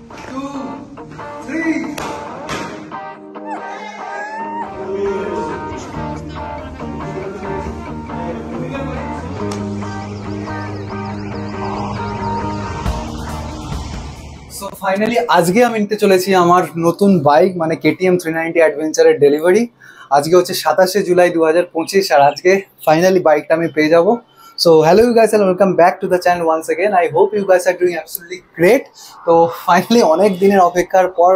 So finally আজকে আমি নিতে চলেছি আমার নতুন বাইক মানে KTM 390 অ্যাডভেঞ্চারের ডেলিভারি। আজকে হচ্ছে 27শে জুলাই 2025 আর আজকে ফাইনালি বাইকটা আমি পেয়ে যাবো। So hello you guys and welcome back to the channel once again. I hope you guys are doing absolutely great. তো ফাইনালি অনেক দিনের অপেক্ষার পর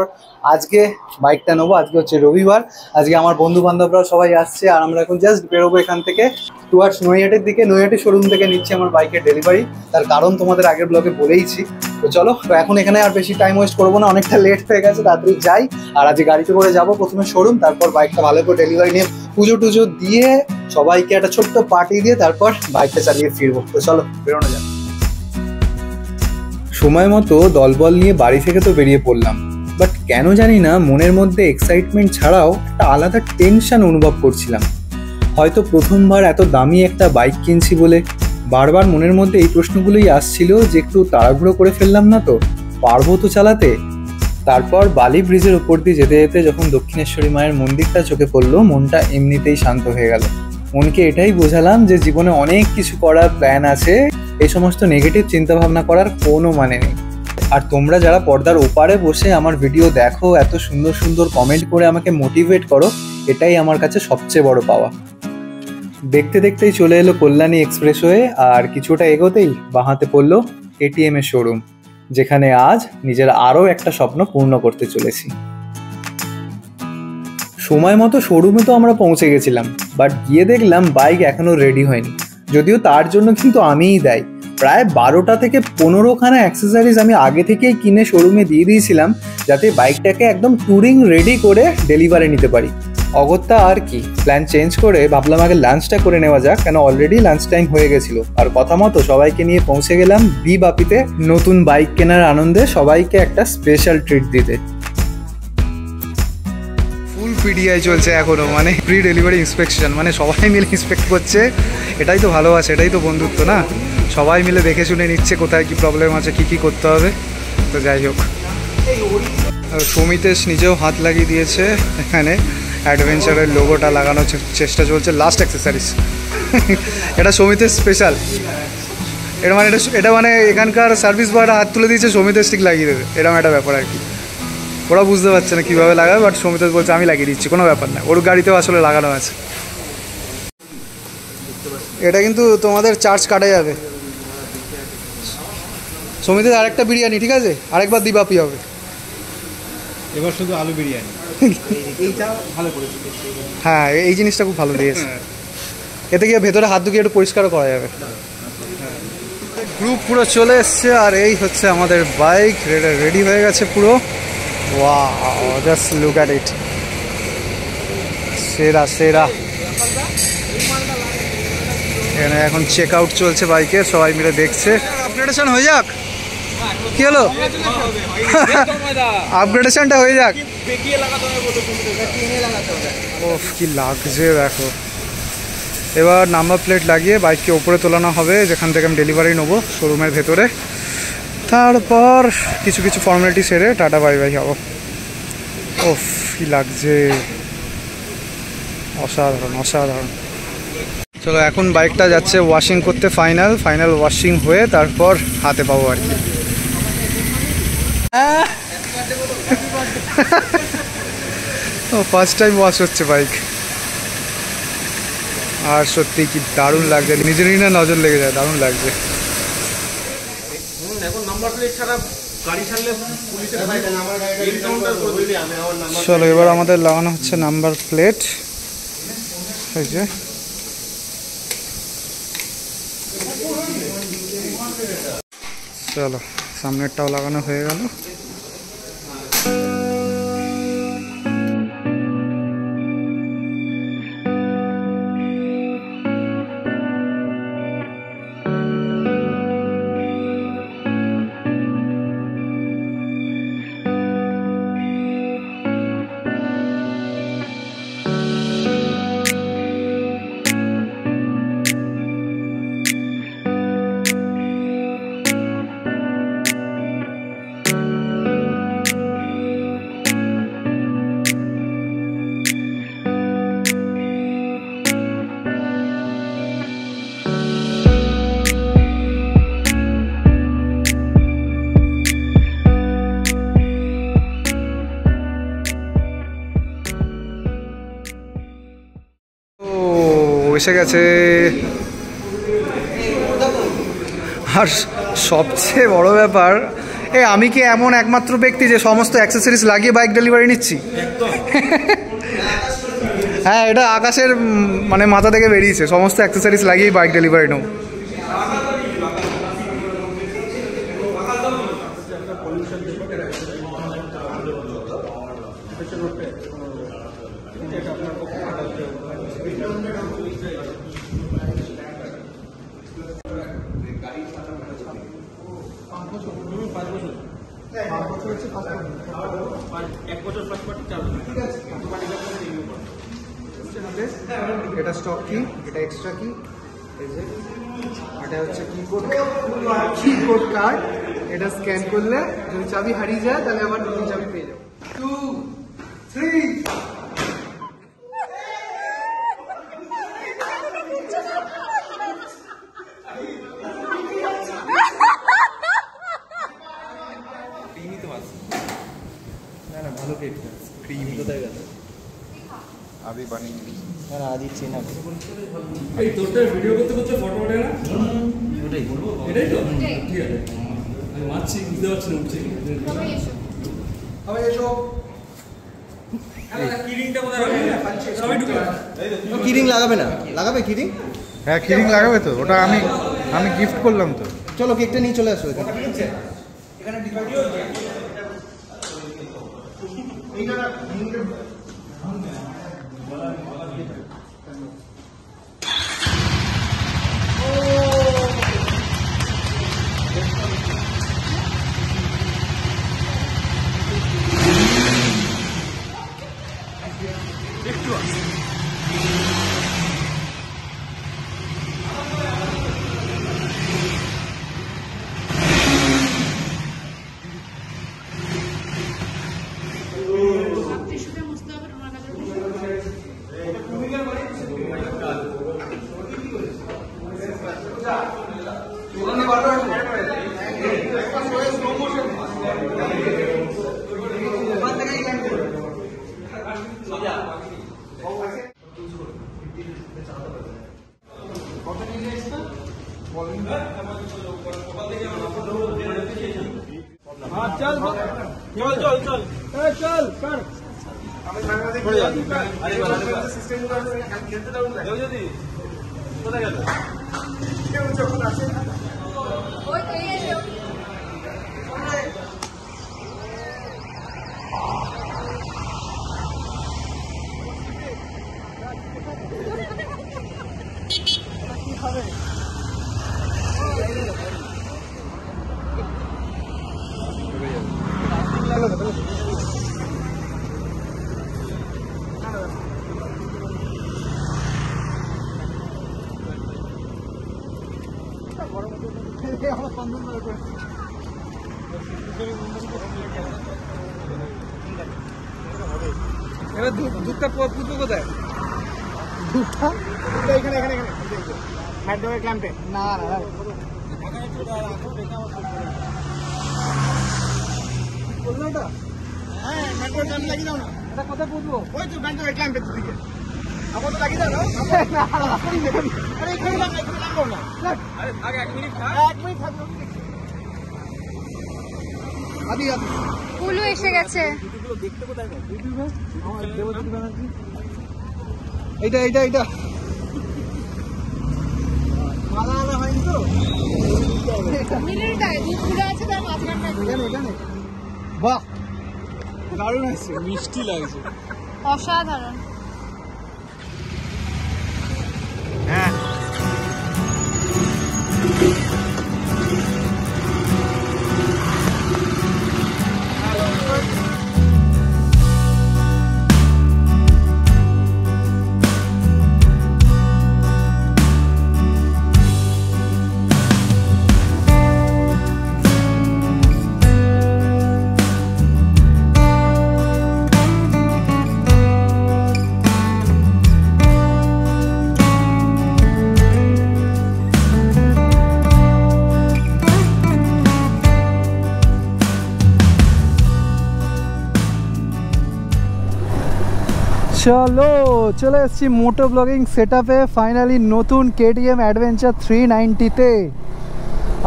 আজকে বাইকটা নেবো। আজকে হচ্ছে রবিবার, আজকে আমার বন্ধু বান্ধবরাও সবাই আসছে আর আমরা এখন জাস্ট বেরোবো এখান থেকে টুয়ার্ডস নৈহাটির দিকে। নৈহাটি শোরুম থেকে নিচ্ছি আমার বাইকের ডেলিভারি, তার কারণ তোমাদের আগের ব্লগে বলেইছি। তো চলো, তো এখন এখানে আর বেশি টাইম ওয়েস্ট করবো না, অনেকটা লেট হয়ে গেছে, তাড়াতাড়ি যাই। আর আজকে গাড়িতে করে যাবো প্রথমে শোরুম, তারপর বাইকটা ভালো করে ডেলিভারি নিয়ে পুজো টুজো দিয়ে সবাইকে একটা ছোট্ট পার্টি দিয়ে তারপর বাইকটা চালিয়ে ফিরবো। তো চলো বেরোনো যাক। সময় মতো দলবল নিয়ে বাড়ি থেকে তো বেরিয়ে পড়লাম, বাট কেন জানি না মনের মধ্যে এক্সাইটমেন্ট ছাড়াও একটা আলাদা টেনশন অনুভব করছিলাম। হয়তো প্রথমবার এত দামি একটা বাইক কিনছি বলে বারবার মনের মধ্যে এই প্রশ্নগুলোই আসছিল যে একটু তাড়াহুড়ো করে ফেললাম না তো, পারবো তো চালাতে। তারপর বালি ব্রিজের উপর দিয়ে যেতে যেতে যখন দক্ষিণেশ্বরী মায়ের মন্দিরটা চোখে পড়লো, মনটা এমনিতেই শান্ত হয়ে গেল। মনকে এটাই বোঝালাম যে জীবনে অনেক কিছু করার প্ল্যান আছে, এই সমস্ত নেগেটিভ চিন্তাভাবনা করার কোনো মানে নেই। আর তোমরা যারা পর্দার ওপারে বসে আমার ভিডিও দেখো, এত সুন্দর সুন্দর কমেন্ট করে আমাকে মোটিভেট করো, এটাই আমার কাছে সবচেয়ে বড় পাওয়া। দেখতে দেখতেই চলে এলো কল্যাণী এক্সপ্রেসওয়ে, আর কিছুটা এগোতেই বাঁহাতে পড়লো KTM এর শোরুম, যেখানে আজ নিজের আরও একটা স্বপ্ন পূর্ণ করতে চলেছি। সময় মতো শোরুমে তো আমরা পৌঁছে গেছিলাম, বাট গিয়ে দেখলাম বাইক এখনও রেডি হয়নি। যদিও তার জন্য কিন্তু আমিই দায়ী। প্রায় 12টা থেকে 15খানা অ্যাক্সেসরিজ আমি আগে থেকেই কিনে শোরুমে দিয়ে দিয়েছিলাম, যাতে বাইকটাকে একদম ট্যুরিং রেডি করে ডেলিভারি নিতে পারি। অগত্যা আর কি, প্ল্যান চেঞ্জ করে ভাবলাম আগে লাঞ্চটা করে নেওয়া যাক, কেন অলরেডি লাঞ্চ টাইম হয়ে গেছিল। আর কথা মতো সবাইকে নিয়ে পৌঁছে গেলাম বাপিতে নতুন বাইক কেনার আনন্দে সবাইকে একটা স্পেশাল ট্রিট দিতে। ফুল PDI চলছে এখনো, মানে প্রি ডেলিভারি ইন্সপেকশন, মানে সবাই মিলে ইন্সপেক্ট করছে। এটাই তো ভালোবাসে, এটাই তো বন্ধুত্ব না, সবাই মিলে দেখে শুনে নিচ্ছে কোথায় কি প্রবলেম আছে, কি কি করতে হবে। তো যাই হোক, সমিতেশ নিজেও হাত লাগিয়ে দিয়েছে, এখানে অ্যাডভেঞ্চারের লোগোটা লাগানোর চেষ্টা চলছে। লাস্ট অ্যাক্সেসরিজ এটা সমিতেশ স্পেশাল। এটা মানে এখানকার সার্ভিস বয়রা হাত তুলে দিয়েছে, সমিতেশ ঠিক লাগিয়ে দেবে, এরকম একটা ব্যাপার আর কি। ওরা বুঝতে পারছে না কীভাবে লাগাবে, বাট সমিতেশ বলছে আমি লাগিয়ে দিচ্ছি, কোনো ব্যাপার না, ওর গাড়িতেও আসলে লাগানো আছে। এটা কিন্তু তোমাদের চার্জ কাটা যাবে। সমিতেশ আরেকটা বিরিয়ানি, ঠিক আছে, আরেকবার দিবাপি হবে। এবার শুধু আলু বিরিয়ানি। এইটা ভালো করেছে, হ্যাঁ এই জিনিসটা খুব ভালো দিয়েছে। এতে গিয়ে ভেতরে হাত ধুয়ে একটু পরিষ্কারও করা যাবে। গ্রুপ পুরো চলে এসছে আর এই হচ্ছে আমাদের বাইক রেডি হয়ে গেছে পুরো। Wow, just look at it, সেরা সেরা। এখানে এখন চেক আউট চলছে বাইকের, সবাই মিলে দেখছে। আপগ্রেডেশন হয়ে যাক, কি হলো আপগ্রেডেশনটা হয়ে যাক। ওফ কি লাগছে দেখো। এবার নাম্বার প্লেট লাগিয়ে বাইককে ওপরে তোলানো হবে, যেখান থেকে আমি ডেলিভারি নেবো শোরুমের ভেতরে। তারপর কিছু কিছু ফর্মালিটি সেরে টাটা বাই বাই হবো। ওফ কি লাগছে, অসাধারণ অসাধারণ। চলো এখন বাইকটা যাচ্ছে ওয়াশিং করতে, ফাইনাল ওয়াশিং হয়ে তারপর হাতে পাবো আর কি। ফার্স্ট টাইম ওয়াশ হচ্ছে বাইক, আর সত্যি কি দারুণ লাগছে, নিজেরই না নজর লেগে যায়, দারুণ লাগছে। চলো এবার আমাদের লাগানো হচ্ছে নাম্বার প্লেট। এই যে চলো সামনেরটাও লাগানো হয়ে গেল। এসে গেছে। আর সবচেয়ে বড় ব্যাপার, আমি কি এমন একমাত্র ব্যক্তি যে সমস্ত অ্যাক্সেসরিজ লাগিয়ে বাইক ডেলিভারি নিচ্ছি? হ্যাঁ, এটা আকাশের মানে মাথা থেকে বেরিয়েছে, সমস্ত অ্যাক্সেসরিজ লাগিয়েই বাইক ডেলিভারি নেব। এটা স্টক কি, এটা এক্সট্রা কি, এটা হচ্ছে কি কোড কার্ড। এটা স্ক্যান করলে যদি চাবি হারিয়ে যায় তাহলে আবার নতুন চাবি পেয়ে যাবো। 2, 3 ভালো কেক ক্রিমি কোথায় গেল? আদি বানিয়ে না আদি চেনা এই তোরটা ভিডিও করতে করতে ফটো ওঠে না? ওটাই করব, এটাই তো ঠিক আছে। আমি মারছি, বুঝতে পারছি না উঠছে সবাই এসো, সবাই এসো। কিরিংটা কোথায় রাখবে? সবাই ঢুকে কিরিং লাগাবে না? লাগাবে কিরিং? হ্যাঁ, কিরিং লাগাবে তো, ওটা আমি গিফট করলাম তো। চলো কেকটা নিয়ে চলে আসো এখানে। এবার দুধটা পুজো কোথায়? দুধটা এখানে এখানে এখানে হ্যান্ডওয়ার ক্যাম্পে। না না বললো ওটা? হ্যাঁ, হ্যান্ডওয়ার ক্যাম্প লাগিয়ে দাও না। এটা কোথায় পুজবো? ওই তো হ্যান্ডওয়ার ক্যাম্পের দিকে। আমার তো লাগিয়ে দাও না। আরে এখানে লাগাও না। আরে আগে 1 মিনিট থাক। 1 মিনিট থাকো। আদি আদি ফুলু এসে গেছে। দেখতে কোথায় গেল? ইউটিউবে আমার দেবজ্যোতি ব্যানার্জি। এইটা এইটা এইটা মালা আলা হয়নি তো? মিলিটায় দুধ ফুলে আছে তার মাঝখানটা। এখানে এখানে বাহ, দারুণ আছে, মিষ্টি লাগছে, অসাধারণ। হ্যাঁ চলো চলে এসেছি মোটো ব্লগিং সেট আপে ফাইনালি নতুন KTM অ্যাডভেঞ্চার 390-তে।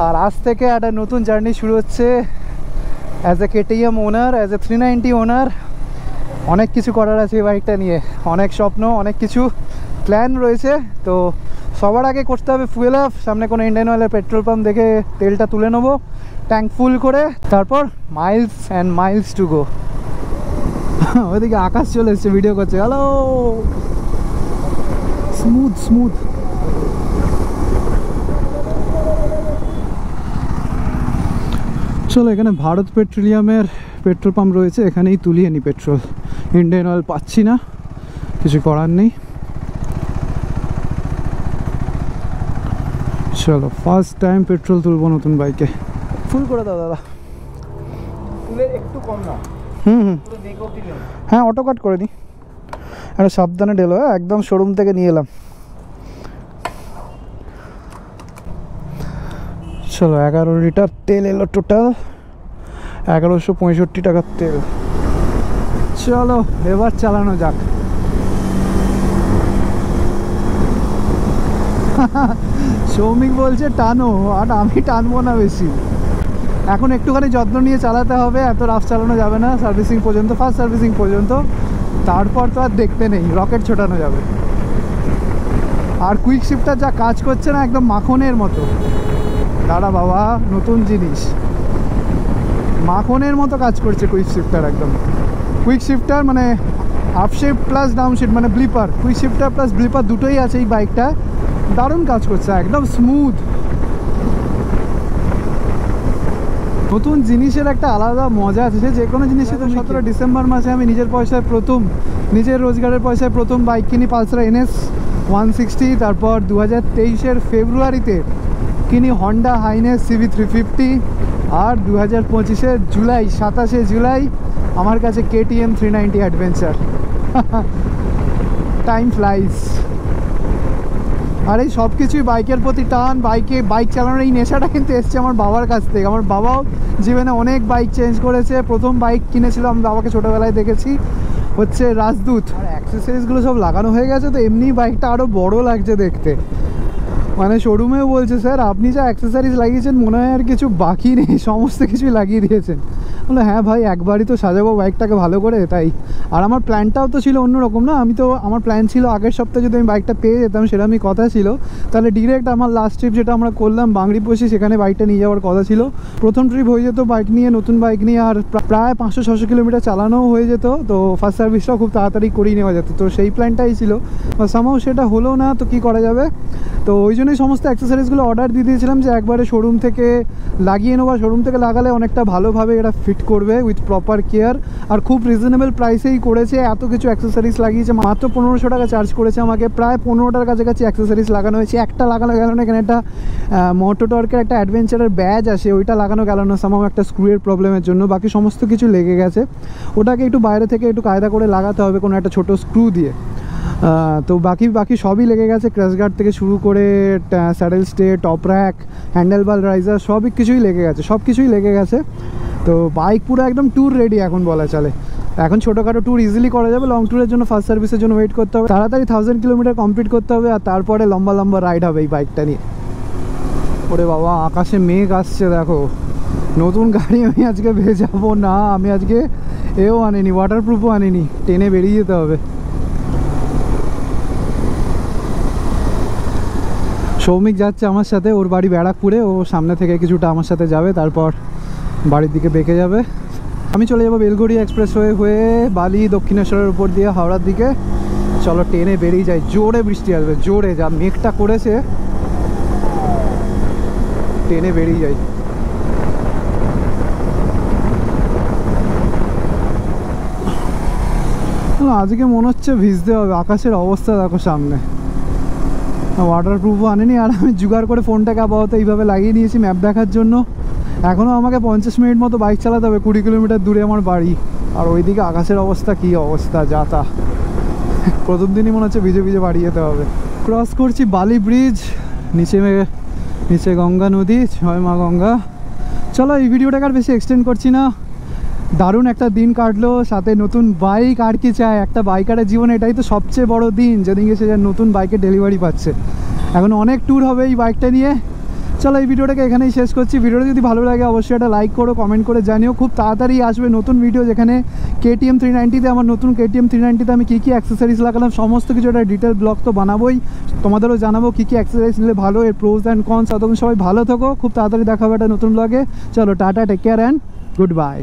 আর আজ থেকে একটা নতুন জার্নি শুরু হচ্ছে as a KTM owner, as a 390 ওনার। অনেক কিছু করার আছে এই বাইকটা নিয়ে, অনেক স্বপ্ন, অনেক কিছু প্ল্যান রয়েছে। তো সবার আগে করতে হবে ফুয়েল আপ। সামনে কোনো ইন্ডিয়ান অয়েলের পেট্রোল পাম্প দেখে তেলটা তুলে নেবো ট্যাঙ্ক ফুল করে, তারপর Miles and Miles to go. ওইদিকে আকাশ চলে এসছে, ভিডিও করছে। Hello, smooth smooth. চলো, এখানে ভারত পেট্রোলিয়ামের পেট্রোল পাম্প রয়েছে, এখানেই তুলিয়ে নি পেট্রোল। ইন্ডিয়ান অয়েল পাচ্ছি না, কিছু করার নেই। চলো, ফার্স্ট টাইম পেট্রোল তুলবো নতুন বাইকে। ফুল করে দাও দাদা। একটু কম না। হ্যাঁ, অটো কাট করে দিই। একটা সাবধানে ঢেলো, একদম শোরুম থেকে নিয়ে এলাম। চলো, 11 লিটার তেল এলো, টোটাল 1165 টাকার তেল। চলো এবার চালানো যাক। সৌমিক বলছে টানো, আর আমি টানবো না বেশি। এখন একটুখানি যত্ন নিয়ে চালাতে হবে, এত রাফ চালানো যাবে না সার্ভিসিং পর্যন্ত, ফার্স্ট সার্ভিসিং পর্যন্ত। তারপর তো আর দেখতে নেই, রকেট ছোটানো যাবে। আর কুইক শিফটার যা কাজ করছে না, একদম মাখনের মতো। দাঁড়া বাবা, নতুন জিনিস, মাখনের মতো কাজ করছে কুইক শিফটার। একদম কুইক শিফটার মানে up shift plus down shift, মানে ব্লিপার। কুইক শিফটার প্লাস ব্লিপার দুটোই আছে এই বাইকটা। দারুণ কাজ করছে, একদম স্মুথ। নতুন জিনিসের একটা আলাদা মজা আছে, সে যে কোনো জিনিসে। তো 17 ডিসেম্বর মাসে আমি নিজের পয়সায় প্রথম, নিজের রোজগারের পয়সায় প্রথম বাইক কিনি, পালসার NS 160। তারপর 2023-এর ফেব্রুয়ারিতে কিনি হন্ডা হাইনেস CB 350। আর 2025-এর জুলাই, 27শে জুলাই আমার কাছে KTM 390 অ্যাডভেঞ্চার। Time flies. আর এই সব কিছুই বাইকের প্রতি টান, বাইক চালানোর এই নেশাটা কিন্তু এসছে আমার বাবার কাছ থেকে। আমার বাবাও জীবনে অনেক বাইক চেঞ্জ করেছে। প্রথম বাইক কিনেছিল, আমি বাবাকে ছোটোবেলায় দেখেছি, হচ্ছে রাজদূত। আর অ্যাক্সেসরিজগুলো সব লাগানো হয়ে গেছে, তো এমনি বাইকটা আরও বড় লাগছে দেখতে। মানে শোরুমেও বলছে, স্যার আপনি যা অ্যাক্সেসরিজ লাগিয়েছেন মনে হয় আর কিছু বাকি নেই, সমস্ত কিছুই লাগিয়ে দিয়েছেন। বলে হ্যাঁ ভাই, একবারই তো সাজাবো বাইকটাকে ভালো করে, তাই। আর আমার প্ল্যানটাও তো ছিল অন্যরকম না। আমার প্ল্যান ছিল আগের সপ্তাহে যদি আমি বাইকটা পেয়ে যেতাম, সেরকমই কথা ছিল, তাহলে ডিরেক্ট আমার লাস্ট ট্রিপ যেটা আমরা করলাম বাংরিপোষি, সেখানে বাইকটা নিয়ে যাওয়ার কথা ছিল। প্রথম ট্রিপ হয়ে যেত বাইক নিয়ে, নতুন বাইক নিয়ে, আর প্রায় 500-600 কিলোমিটার চালানোও হয়ে যেত। তো ফার্স্ট সার্ভিসটাও খুব তাড়াতাড়ি করিয়ে নেওয়া যেত। তো সেই প্ল্যানটাই ছিল, সামাও সেটা হলো না, তো কী করা যাবে। তো ওই জন্যই সমস্ত অ্যাক্সেসরিজগুলো অর্ডার দিয়ে দিয়েছিলাম, যে একবারে শোরুম থেকে লাগিয়ে নেবো। শোরুম থেকে লাগালে অনেকটা ভালোভাবে এটা ফিট করবে উইথ প্রপার কেয়ার। আর খুব রিজনেবল প্রাইসেই করেছে। এত কিছু অ্যাক্সেসরিজ লাগিয়েছে, মাত্র 1500 টাকা চার্জ করেছে আমাকে। প্রায় 15টার কাছাকাছি অ্যাক্সেসরিজ লাগানো হয়েছে। একটা লাগানো গেল না, এখানে একটা মোটোটর্কের একটা অ্যাডভেঞ্চারের ব্যাজ আসে, ওইটা লাগানো গেল না সামাও একটা স্ক্রুয়ের প্রবলেমের জন্য। বাকি সমস্ত কিছু লেগে গেছে। ওটাকে একটু বাইরে থেকে একটু কায়দা করে লাগাতে হবে কোনো একটা ছোটো স্ক্রু দিয়ে। তো বাকি সবই লেগে গেছে, ক্র্যাশ গার্ড থেকে শুরু করে saddle stay, top rack, handlebar raiser, সবই কিছুই লেগে গেছে, সব কিছুই লেগে গেছে। তো বাইক পুরো একদম ট্যুর রেডি এখন বলা চলে। এখন ছোটোখাটো ট্যুর ইজিলি করা যাবে, লং ট্যুরের জন্য ফার্স্ট সার্ভিসের জন্য ওয়েট করতে হবে, তাড়াতাড়ি 1000 কিলোমিটার কমপ্লিট করতে হবে, আর তারপরে লম্বা লম্বা রাইড হবে এই বাইকটা নিয়ে। ওরে বাবা, আকাশে মেঘ আসছে দেখো। নতুন গাড়ি আমি আজকে ভেজাবো না, আমি আজকে এও আনিনি, ওয়াটারপ্রুফও আনিনি, টেনে বেরিয়ে যেতে হবে। সৌমিক যাচ্ছে আমার সাথে, ওর বাড়ি ব্যারাকপুরে, ও সামনে থেকে কিছুটা আমার সাথে যাবে, তারপর বাড়ির দিকে বেঁকে যাবে। আমি চলে যাবো বেলঘড়িয়া এক্সপ্রেসওয়ে হয়ে বালি, দক্ষিণেশ্বরের উপর দিয়ে হাওড়ার দিকে। চলো ট্রেনে বেরিয়ে যাই। জোরে বৃষ্টি আসবে, জোরে, যা মেঘটা করেছে, ট্রেনে বেরিয়ে যাই। আজকে মনে হচ্ছে ভিজতে হবে, আকাশের অবস্থা দেখো সামনে। ওয়াটারপ্রুফও আনেনি, আর আমি জোগাড় করে ফোনটাকে আপাতত এইভাবে লাগিয়ে নিয়েছি ম্যাপ দেখার জন্য। এখনও আমাকে 50 মিনিট মতো বাইক চালাতে হবে, 20 কিলোমিটার দূরে আমার বাড়ি। আর ওইদিকে আকাশের অবস্থা কী অবস্থা, যাতা। প্রথম দিনই মনে হচ্ছে ভিজে ভিজে বাড়ি যেতে হবে। ক্রস করছি বালি ব্রিজ, নিচে গঙ্গা নদী, জয় মা গঙ্গা। চলো এই ভিডিওটাকে আর বেশি এক্সটেন্ড করছি না, দারুণ একটা দিন কাটলো, সাথে নতুন বাইক, আর কি চায় একটা বাইকারের জীবনে, এটাই তো সবচেয়ে বড় দিন যেদিনকে সে নতুন বাইকের ডেলিভারি পাচ্ছে। এখন অনেক ট্যুর হবে এই বাইকটা নিয়ে। চলো এই ভিডিওটাকে এখানেই শেষ করছি। ভিডিওটা যদি ভালো লাগে অবশ্যই একটা লাইক করো, কমেন্ট করে জানিও। খুব তাড়াতাড়ি আসবে নতুন ভিডিও যেখানে KTM 390-তে আমার নতুন KTM 390-তে আমি কী কী অ্যাক্সেসরিজ লাগালাম সমস্ত কিছু একটা ডিটেল ব্লগ তো বানাবোই, তোমাদেরও জানাবো কী কী অ্যাক্সেসরিজ নিলে ভালো, এর প্রোজ অ্যান্ড কনস। ততক্ষণ সবাই ভালো থাকো, খুব তাড়াতাড়ি দেখা হবে একটা নতুন ব্লগে। চলো tata, take care and good bye.